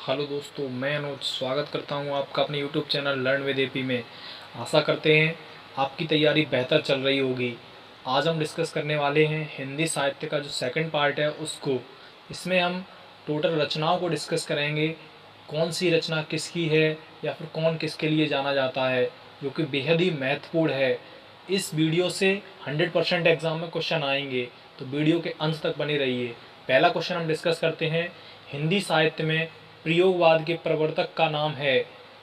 Hello दोस्तों, मैं अनुज स्वागत करता हूं आपका अपने YouTube channel learn with AP में। आशा करते हैं आपकी तैयारी बेहतर चल रही होगी। आज हम डिस्कस करने वाले हैं हिंदी साहित्य का जो सेकंड पार्ट है उसको। इसमें हम टोटल रचनाओं को डिस्कस करेंगे, कौन सी रचना किसकी है या फिर कौन किसके लिए जाना जाता है, जो कि बेहद ही महत्वपूर्ण है। इस वीडियो से 100% एग्ज़ाम में क्वेश्चन आएंगे, तो वीडियो के अंत तक बने रहिए। पहला क्वेश्चन हम डिस्कस करते हैं, हिंदी साहित्य में प्रयोगवाद के प्रवर्तक का नाम है।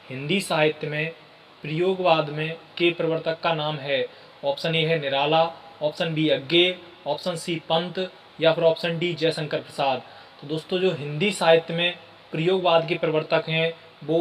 हिंदी साहित्य में प्रयोगवाद में के प्रवर्तक का नाम है। ऑप्शन ए है Nirala, option B Agyeya, option C Pant या फिर ऑप्शन डी जयशंकर प्रसाद। तो दोस्तों, जो हिंदी साहित्य में प्रयोगवाद के प्रवर्तक हैं वो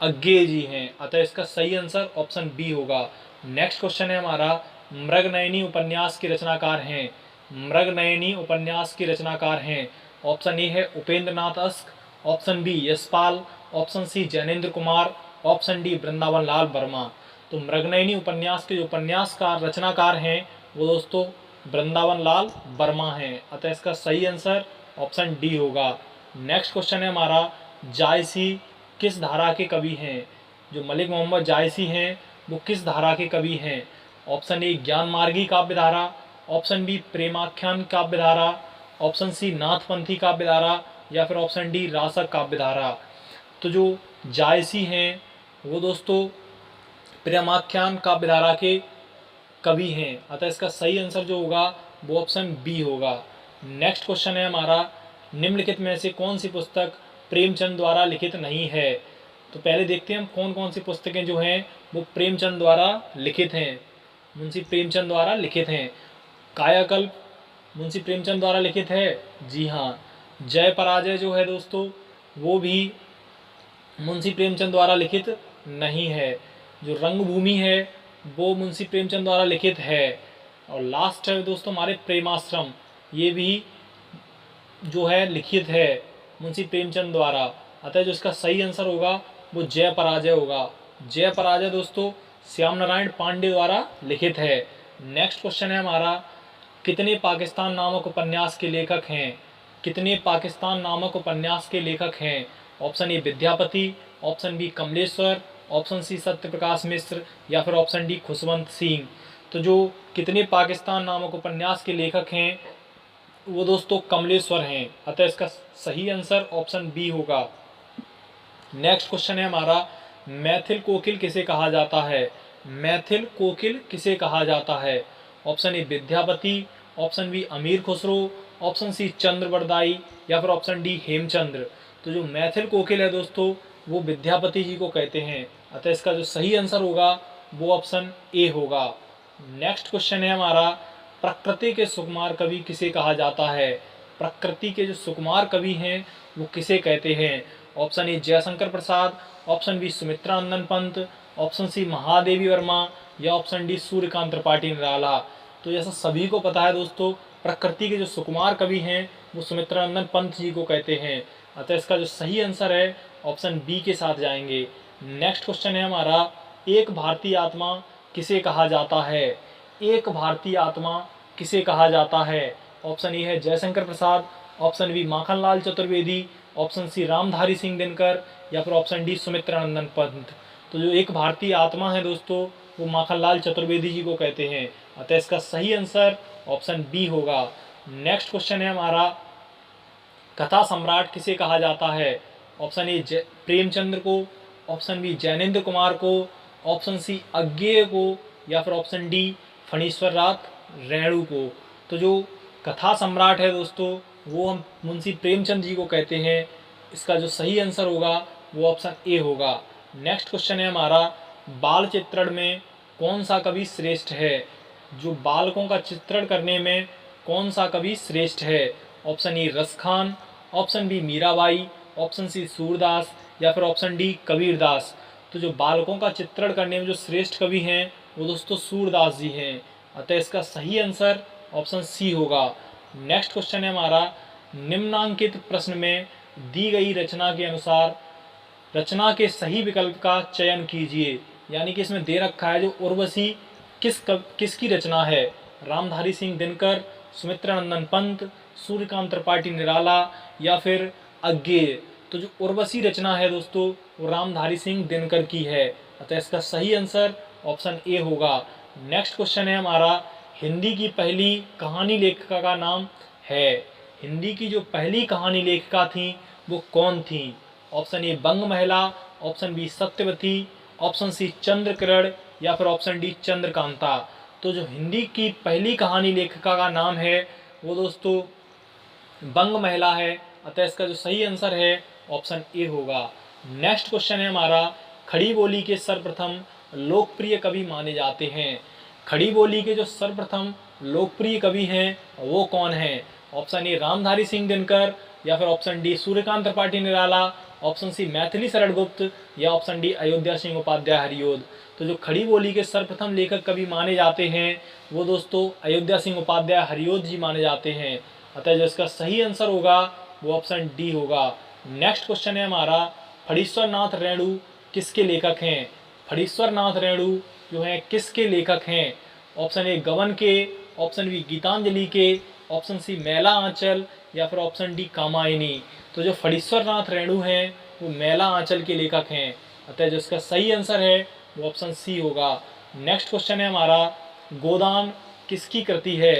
अज्ञे जी हैं, अतः इसका सही आंसर ऑप्शन बी होगा। नेक्स्ट क्वेश्चन है हमारा, मृगनयनी उपन्यास के रचनाकार हैं। मृगनयनी उपन्यास के रचनाकार हैं। ऑप्शन ए है Upendra Nath Ashk, option B Yashpal, option C Jainendra Kumar, option D Vrindavan Lal Verma. तो मृगनयनी उपन्यास के जो उपन्यासकार रचनाकार हैं वो दोस्तों वृंदावन लाल वर्मा हैं, अतः इसका सही आंसर ऑप्शन डी होगा। नेक्स्ट क्वेश्चन है हमारा, जायसी किस धारा के कवि हैं। जो मलिक मोहम्मद जायसी हैं वो किस धारा के कवि हैं। ऑप्शन ए ज्ञान मार्गी काव्य धारा, ऑप्शन बी प्रेमाख्यान काव्य धारा, ऑप्शन सी नाथपंथी काव्य धारा या फिर ऑप्शन डी रासक काव्य धारा। तो जो जायसी हैं वो दोस्तों प्रेमाख्यान काव्य धारा के कवि हैं, अतः इसका सही आंसर जो होगा वो ऑप्शन बी होगा। नेक्स्ट क्वेश्चन है हमारा, निम्नलिखित में से कौन सी पुस्तक प्रेमचंद द्वारा लिखित नहीं है। तो पहले देखते हैं हम कौन कौन सी पुस्तकें जो हैं वो प्रेमचंद द्वारा लिखित हैं, मुंशी प्रेमचंद द्वारा लिखित हैं। कायाकल्प मुंशी प्रेमचंद द्वारा लिखित है, जी हाँ। जय पराजय जो है दोस्तों वो भी मुंशी प्रेमचंद द्वारा लिखित नहीं है। जो रंगभूमि है वो मुंशी प्रेमचंद द्वारा लिखित है। और लास्ट है दोस्तों हमारे प्रेमाश्रम, ये भी जो है लिखित है मुंशी प्रेमचंद द्वारा, अतः जो इसका सही आंसर होगा वो जय पराजय होगा। जय पराजय दोस्तों श्याम नारायण पांडे द्वारा लिखित है। नेक्स्ट क्वेश्चन है हमारा, कितने पाकिस्तान नामक उपन्यास के लेखक हैं। कितने पाकिस्तान नामक उपन्यास के लेखक हैं। Option A Vidyapati, option B Kamleshwar, option C Satyaprakash Mishra या फिर ऑप्शन डी खुशवंत सिंह। तो जो कितने पाकिस्तान नामक उपन्यास के लेखक हैं वो दोस्तों कमलेश्वर हैं, अतः इसका सही आंसर ऑप्शन बी होगा। नेक्स्ट क्वेश्चन है हमारा, मैथिल कोकिल किसे कहा जाता है। मैथिल कोकिल किसे कहा जाता है। Option A Vidyapati, option B Amir Khusro, option C Chand Bardai या फिर ऑप्शन डी हेमचंद्र। तो जो मैथिल कोकिल है दोस्तों वो विद्यापति जी को कहते हैं, अतः इसका जो सही आंसर होगा वो ऑप्शन ए होगा। नेक्स्ट क्वेश्चन है हमारा, प्रकृति के सुकुमार कवि किसे कहा जाता है। प्रकृति के जो सुकुमार कवि हैं वो किसे कहते हैं। Option A Jaishankar Prasad, option B Sumitra Nandan Pant, option C Mahadevi Verma या ऑप्शन डी सूर्यकांत त्रिपाठी निराला। तो जैसा सभी को पता है दोस्तों, प्रकृति के जो सुकुमार कवि हैं वो सुमित्रा नंदन पंत जी को कहते हैं, अतः इसका जो सही आंसर है ऑप्शन बी के साथ जाएंगे। नेक्स्ट क्वेश्चन है हमारा, एक भारतीय आत्मा किसे कहा जाता है। एक भारतीय आत्मा किसे कहा जाता है। ऑप्शन ए है Jaishankar Prasad, option B Makhanlal Chaturvedi, option C Ramdhari Singh Dinkar या फिर ऑप्शन डी सुमित्रा नंदन पंत। तो जो एक भारतीय आत्मा है दोस्तों वो माखनलाल चतुर्वेदी जी को कहते हैं, अतः इसका सही आंसर ऑप्शन बी होगा। नेक्स्ट क्वेश्चन है हमारा, कथा सम्राट किसे कहा जाता है। ऑप्शन ए प्रेमचंद्र को, ऑप्शन बी जैनेन्द्र कुमार को, ऑप्शन सी अज्ञेय को या फिर ऑप्शन डी फणीश्वर नाथ रेणु को। तो जो कथा सम्राट है दोस्तों वो हम मुंशी प्रेमचंद जी को कहते हैं, इसका जो सही आंसर होगा वो ऑप्शन ए होगा। नेक्स्ट क्वेश्चन है हमारा, बाल चित्रण में कौन सा कवि श्रेष्ठ है। जो बालकों का चित्रण करने में कौन सा कवि श्रेष्ठ है। Option A Raskhan, option B Meerabai, option C Surdas या फिर ऑप्शन डी कबीरदास। तो जो बालकों का चित्रण करने में जो श्रेष्ठ कवि हैं वो दोस्तों सूरदास जी हैं, अतः इसका सही आंसर ऑप्शन सी होगा। नेक्स्ट क्वेश्चन है हमारा, निम्नांकित प्रश्न में दी गई रचना के अनुसार रचना के सही विकल्प का चयन कीजिए। यानी कि इसमें दे रखा है जो उर्वशी किसकी रचना है। रामधारी सिंह दिनकर, सुमित्रा नंदन पंत, सूर्यकांत त्रिपाठी निराला या फिर अज्ञेय। तो जो उर्वशी रचना है दोस्तों वो रामधारी सिंह दिनकर की है, अतः इसका सही आंसर ऑप्शन ए होगा। नेक्स्ट क्वेश्चन है हमारा, हिंदी की पहली कहानी लेखिका का नाम है। हिंदी की जो पहली कहानी लेखिका थी वो कौन थी? Option A Bang Mahila, option B Satyavati, option C Chandrakiran या फिर ऑप्शन डी चंद्रकांता। तो जो हिंदी की पहली कहानी लेखिका का नाम है वो दोस्तों बंग महिला है, अतः इसका जो सही आंसर है ऑप्शन ए होगा। नेक्स्ट क्वेश्चन है हमारा, खड़ी बोली के सर्वप्रथम लोकप्रिय कवि माने जाते हैं। खड़ी बोली के जो सर्वप्रथम लोकप्रिय कवि हैं वो कौन हैं? ऑप्शन ए रामधारी सिंह दिनकर या फिर ऑप्शन डी सूर्यकांत त्रिपाठी निराला, ऑप्शन सी मैथिली शरण गुप्त या ऑप्शन डी अयोध्या सिंह उपाध्याय हरिओद। तो जो खड़ी बोली के सर्वप्रथम लेखक कवि माने जाते हैं वो दोस्तों अयोध्या सिंह उपाध्याय हरिओद जी माने जाते हैं, अतः जो इसका सही आंसर होगा वो ऑप्शन डी होगा। नेक्स्ट क्वेश्चन है हमारा, फणीश्वर नाथ रेणु किसके लेखक हैं? फणीश्वर नाथ रेणु जो हैं किसके लेखक हैं? ऑप्शन ए गबन के, ऑप्शन बी गीतांजलि के, ऑप्शन सी मैला आंचल या फिर ऑप्शन डी कामायनी। तो जो फणीश्वर नाथ रेणु हैं वो मैला आंचल के लेखक हैं, अतः जो इसका सही आंसर है वो ऑप्शन सी होगा। नेक्स्ट क्वेश्चन है हमारा, गोदान किसकी कृति है?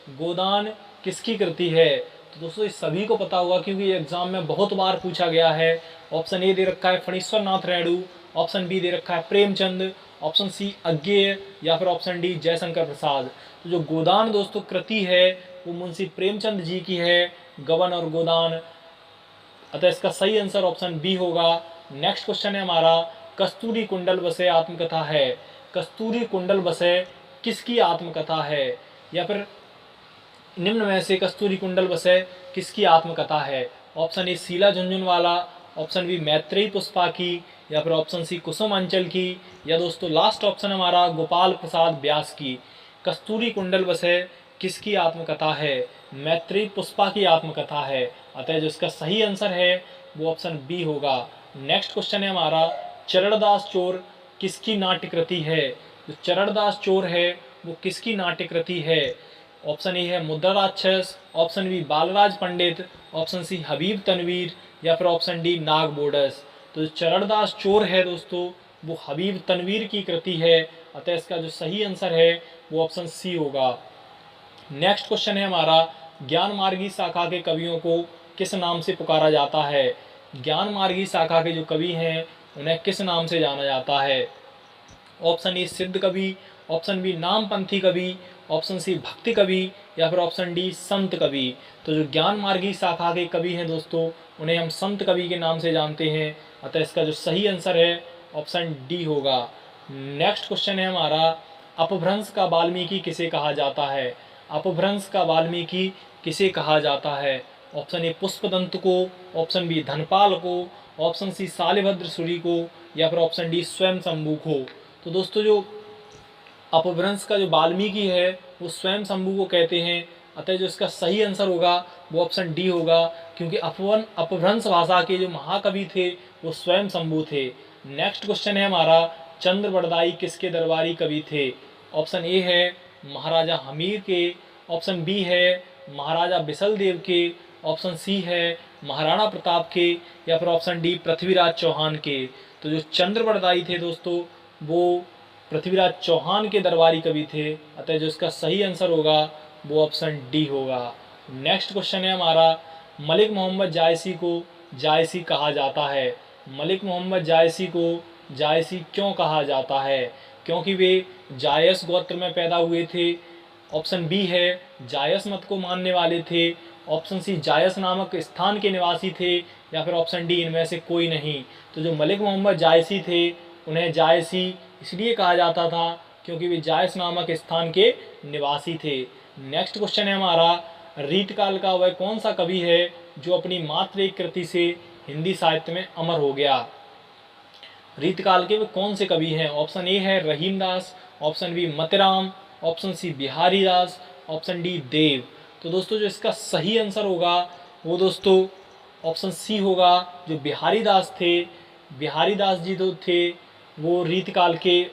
गोदान किसकी कृति है? तो दोस्तों इस सभी को पता होगा क्योंकि एग्जाम में बहुत बार पूछा गया है। ऑप्शन ए दे रखा है फणीश्वर नाथ रेणु, ऑप्शन बी दे रखा है प्रेमचंद, ऑप्शन सी अज्ञेय या फिर ऑप्शन डी जयशंकर प्रसाद। तो जो गोदान दोस्तों कृति है वो मुंशी प्रेमचंद जी की है, गबन और गोदान, अतः इसका सही आंसर ऑप्शन बी होगा। नेक्स्ट क्वेश्चन है हमारा, कस्तूरी कुंडल बसे आत्मकथा है। कस्तूरी कुंडल बसे किसकी आत्मकथा है? या फिर निम्न में से कस्तूरी कुंडल बसे किसकी आत्मकथा है? Option A Sheela Jhunjhunwala, option B Maitreyi Pushpa की या फिर ऑप्शन सी कुसुम अंचल की या दोस्तों लास्ट ऑप्शन हमारा गोपाल प्रसाद व्यास की। कस्तूरी कुंडल बसे किसकी आत्मकथा है? मैत्रेयी पुष्पा की आत्मकथा है, अतः जो इसका सही आंसर है वो ऑप्शन बी होगा। नेक्स्ट क्वेश्चन है हमारा, चरणदास चोर किसकी नाट्यकृति है? जो चरणदास चोर है वो किसकी नाट्यकृति है? ऑप्शन ए है मुद्रा राक्षस, ऑप्शन बी बालराज पंडित, ऑप्शन सी हबीब तनवीर या फिर ऑप्शन डी नाग बोडस। तो जो चरणदास चोर है दोस्तों वो हबीब तनवीर की कृति है, अतः इसका जो सही आंसर है वो ऑप्शन सी होगा। नेक्स्ट क्वेश्चन है हमारा, ज्ञान मार्गी शाखा के कवियों को किस नाम से पुकारा जाता है? ज्ञान मार्गी शाखा के जो कवि हैं उन्हें किस नाम से जाना जाता है? ऑप्शन ए सिद्ध कवि, ऑप्शन बी नामपंथी कवि, ऑप्शन सी भक्ति कवि या फिर ऑप्शन डी संत कवि। तो जो ज्ञान मार्गी शाखा के कवि हैं दोस्तों उन्हें हम संत कवि के नाम से जानते हैं, अतः इसका जो सही आंसर है ऑप्शन डी होगा। नेक्स्ट क्वेश्चन है हमारा, अपभ्रंश का वाल्मीकि किसे कहा जाता है? अपभ्रंश का वाल्मीकि किसे कहा जाता है? ऑप्शन ए पुष्पदंत को, ऑप्शन बी धनपाल को, ऑप्शन सी शालिभद्र सूरी को या फिर ऑप्शन डी स्वयं शंभू को। तो दोस्तों जो अपभ्रंश का जो वाल्मीकि है वो स्वयं शंभू को कहते हैं, अतः जो इसका सही आंसर होगा वो ऑप्शन डी होगा, क्योंकि अपभ्रंश भाषा के जो महाकवि थे वो स्वयं शंभू थे। नेक्स्ट क्वेश्चन है हमारा, चंद्रवरदाई किसके दरबारी कवि थे? ऑप्शन ए है महाराजा हमीर के, ऑप्शन बी है महाराजा बिसल देव के, ऑप्शन सी है महाराणा प्रताप के या फिर ऑप्शन डी पृथ्वीराज चौहान के। तो जो चंद्रवरदाई थे दोस्तों वो पृथ्वीराज चौहान के दरबारी कवि थे, अतः जो इसका सही आंसर होगा वो ऑप्शन डी होगा। नेक्स्ट क्वेश्चन है हमारा, मलिक मोहम्मद जायसी को जायसी कहा जाता है। मलिक मोहम्मद जायसी को जायसी क्यों कहा जाता है? क्योंकि वे जायस गोत्र में पैदा हुए थे, ऑप्शन बी है जायस मत को मानने वाले थे, ऑप्शन सी जायस नामक स्थान के निवासी थे या फिर ऑप्शन डी इनमें से कोई नहीं। तो जो मलिक मोहम्मद जायसी थे उन्हें जायसी इसलिए कहा जाता था क्योंकि वे जायस नामक स्थान के निवासी थे। नेक्स्ट क्वेश्चन है हमारा, रीतकाल का वह कौन सा कवि है जो अपनी मात्र एक कृति से हिंदी साहित्य में अमर हो गया? रीतकाल के वे कौन से कवि हैं? ऑप्शन ए है Rahim Das, option B Matiram, option C Bihari Das, option D Dev. तो दोस्तों जो इसका सही आंसर होगा वो दोस्तों ऑप्शन सी होगा, जो बिहारी दास थे। बिहारी दास जी जो थे वो रीतकाल के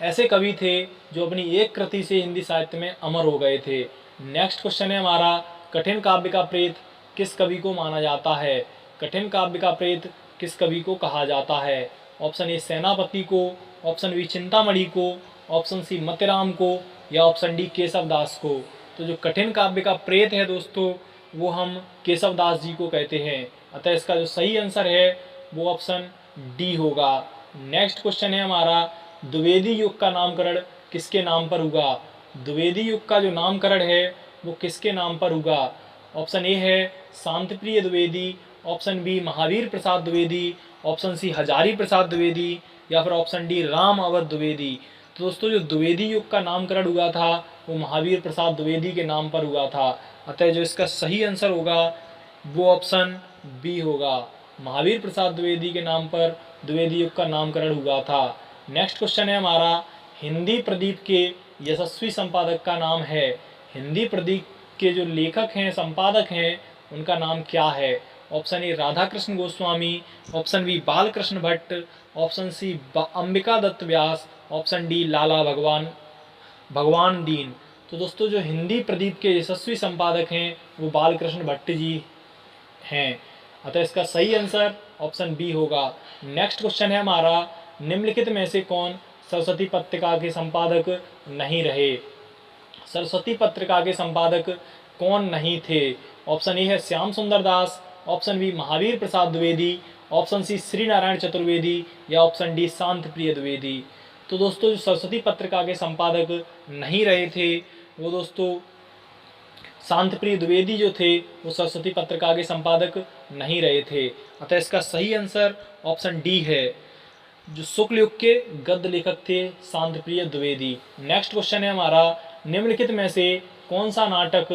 ऐसे कवि थे जो अपनी एक कृति से हिंदी साहित्य में अमर हो गए थे। नेक्स्ट क्वेश्चन है हमारा, कठिन काव्य का प्रेत किस कवि को माना जाता है? कठिन काव्य का प्रेत किस कवि को कहा जाता है? ऑप्शन ए सेनापति को, ऑप्शन बी चिंतामणि को, ऑप्शन सी मतिराम को, या ऑप्शन डी केशवदास को। तो जो कठिन काव्य का प्रेत है दोस्तों, वो हम केशवदास जी को कहते हैं। अतः इसका जो सही आंसर है वो ऑप्शन डी होगा। नेक्स्ट क्वेश्चन है हमारा, द्विवेदी युग का नामकरण किसके नाम पर हुआ? द्विवेदी युग का जो नामकरण है वो किसके नाम पर हुआ? ऑप्शन ए है शांतिप्रिय Dwivedi, option B Mahavir Prasad Dwivedi, option C Hazari Prasad Dwivedi, या फिर ऑप्शन डी राम अवध द्विवेदी। तो दोस्तों जो द्विवेदी युग का नामकरण हुआ था वो महावीर प्रसाद द्विवेदी के नाम पर हुआ था। अतः जो इसका सही आंसर होगा वो ऑप्शन बी होगा, महावीर प्रसाद द्विवेदी के नाम पर द्विवेदी युग का नामकरण हुआ था। नेक्स्ट क्वेश्चन है हमारा, हिंदी प्रदीप के यशस्वी संपादक का नाम है। हिंदी प्रदीप के जो लेखक हैं, संपादक हैं, उनका नाम क्या है? Option A Radhakrishna Goswami, option B Balkrishna Bhatt, option C Ambika Datt Vyas, option D Lala Bhagwan Deen. तो दोस्तों जो हिंदी प्रदीप के यशस्वी संपादक हैं वो बालकृष्ण भट्ट जी हैं। अतः इसका सही आंसर ऑप्शन बी होगा। नेक्स्ट क्वेश्चन है हमारा, निम्नलिखित में से कौन सरस्वती पत्रिका के संपादक नहीं रहे? सरस्वती पत्रिका के संपादक कौन नहीं थे? ऑप्शन ए है श्याम सुंदर दास, option B Mahavir Prasad Dwivedi, option C Shri Narayan Chaturvedi, या ऑप्शन डी शांत प्रिय द्विवेदी। तो दोस्तों जो सरस्वती पत्रिका के संपादक नहीं रहे थे वो दोस्तों शांत प्रिय द्विवेदी जो थे वो सरस्वती पत्रिका के संपादक नहीं रहे थे। अतः इसका सही आंसर ऑप्शन डी है, जो शुक्ल युग के गद्य लेखक थे शांत प्रिय द्विवेदी। नेक्स्ट क्वेश्चन है हमारा, निम्नलिखित में से कौन सा नाटक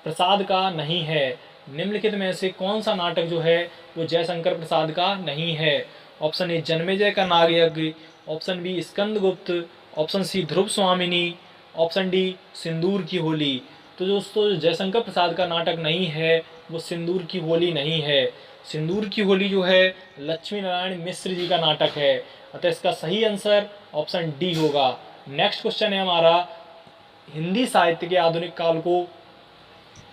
प्रसाद का नहीं है? निम्नलिखित में से कौन सा नाटक जो है वो जयशंकर प्रसाद का नहीं है? ऑप्शन ए जन्मेजय का Nagyagya, option B Skandagupta, option C Dhruv Swamini, option D सिंदूर की होली। तो दोस्तों जो जयशंकर प्रसाद का नाटक नहीं है वो सिंदूर की होली नहीं है। सिंदूर की होली जो है लक्ष्मी नारायण मिश्र जी का नाटक है। अतः इसका सही आंसर ऑप्शन डी होगा। नेक्स्ट क्वेश्चन है हमारा, हिंदी साहित्य के आधुनिक काल को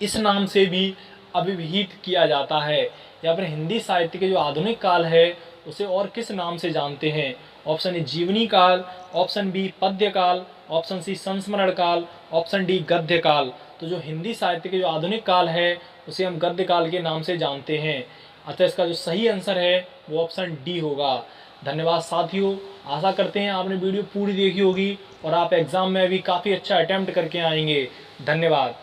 इस नाम से भी अभिहित किया जाता है, या फिर हिंदी साहित्य के जो आधुनिक काल है उसे और किस नाम से जानते हैं? ऑप्शन ए जीवनी काल, ऑप्शन बी पद्य काल, ऑप्शन सी संस्मरण काल, ऑप्शन डी गद्य काल। तो जो हिंदी साहित्य के जो आधुनिक काल है उसे हम गद्य काल के नाम से जानते हैं। अतः इसका जो सही आंसर है वो ऑप्शन डी होगा। धन्यवाद साथियों, आशा करते हैं आपने वीडियो पूरी देखी होगी और आप एग्जाम में भी काफ़ी अच्छा अटेम्प्ट करके आएंगे। धन्यवाद।